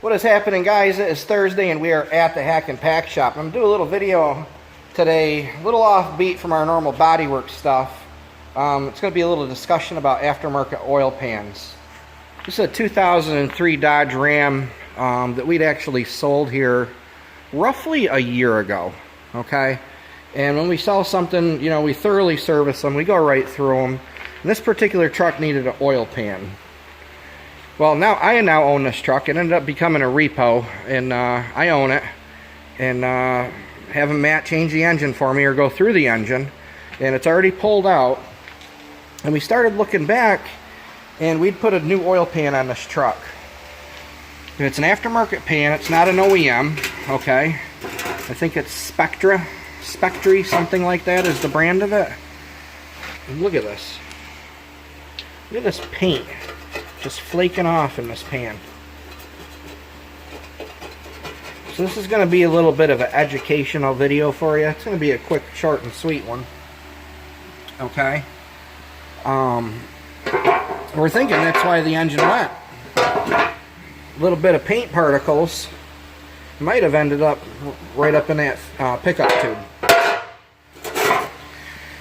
What is happening, guys? It is Thursday and we are at the Hack and Pack shop. I'm going to do a little video today, a little offbeat from our normal bodywork stuff. It's going to be a little discussion about aftermarket oil pans. This is a 2003 Dodge Ram that we'd actually sold here roughly a year ago, okay? And when we sell something, you know, we thoroughly service them. We go right through them. And this particular truck needed an oil pan. Well, I now own this truck. It ended up becoming a repo, and I own it. And having Matt change the engine for me or go through the engine, and it's already pulled out. And we started looking back, and we'd put a new oil pan on this truck. And it's an aftermarket pan. It's not an OEM, okay? I think it's Spectre, something like that is the brand of it. And look at this. Look at this paint just flaking off in this pan. So this is going to be a little bit of an educational video for you. It's going to be a quick, short, and sweet one. Okay. We're thinking that's why the engine went. A little bit of paint particles might have ended up right up in that pickup tube.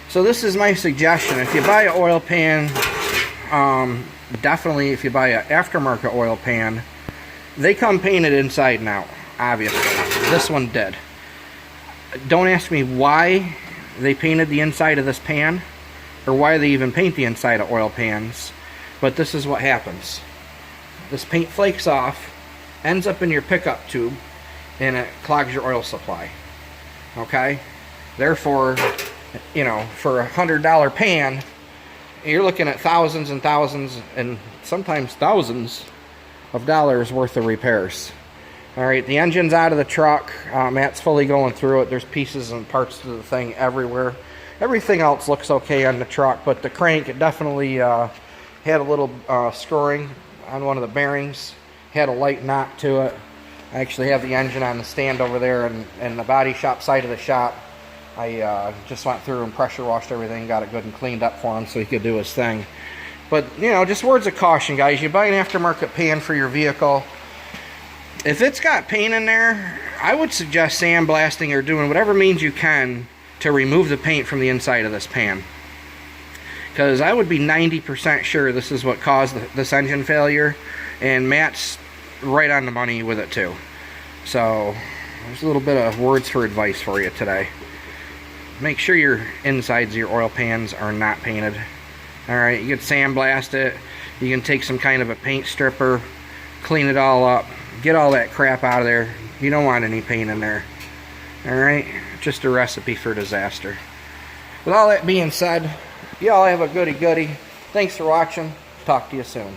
So this is my suggestion. If you buy an oil pan, definitely if you buy an aftermarket oil pan, they come painted inside and out, obviously. This one did. Don't ask me why they painted the inside of this pan, or why they even paint the inside of oil pans, but this is what happens. This paint flakes off, ends up in your pickup tube, and it clogs your oil supply. Okay? Therefore, you know, for a $100 pan, you're looking at thousands and thousands and sometimes thousands of dollars worth of repairs. Alright, the engine's out of the truck. Matt's fully going through it. There's pieces and parts of the thing everywhere. Everything else looks okay on the truck, but the crank, it definitely had a little scoring on one of the bearings. Had a light knot to it. I actually have the engine on the stand over there in the body shop side of the shop. I just went through and pressure washed everything, got it good and cleaned up for him so he could do his thing. But, you know, just words of caution, guys. You buy an aftermarket pan for your vehicle. If it's got paint in there, I would suggest sandblasting or doing whatever means you can to remove the paint from the inside of this pan. Because I would be 90% sure this is what caused this engine failure. And Matt's right on the money with it too. So, there's a little bit of words for advice for you today. Make sure your insides of your oil pans are not painted. Alright, you can sandblast it. You can take some kind of a paint stripper, clean it all up, get all that crap out of there. You don't want any paint in there. Alright, just a recipe for disaster. With all that being said, y'all have a goody-goody. Thanks for watching. Talk to you soon.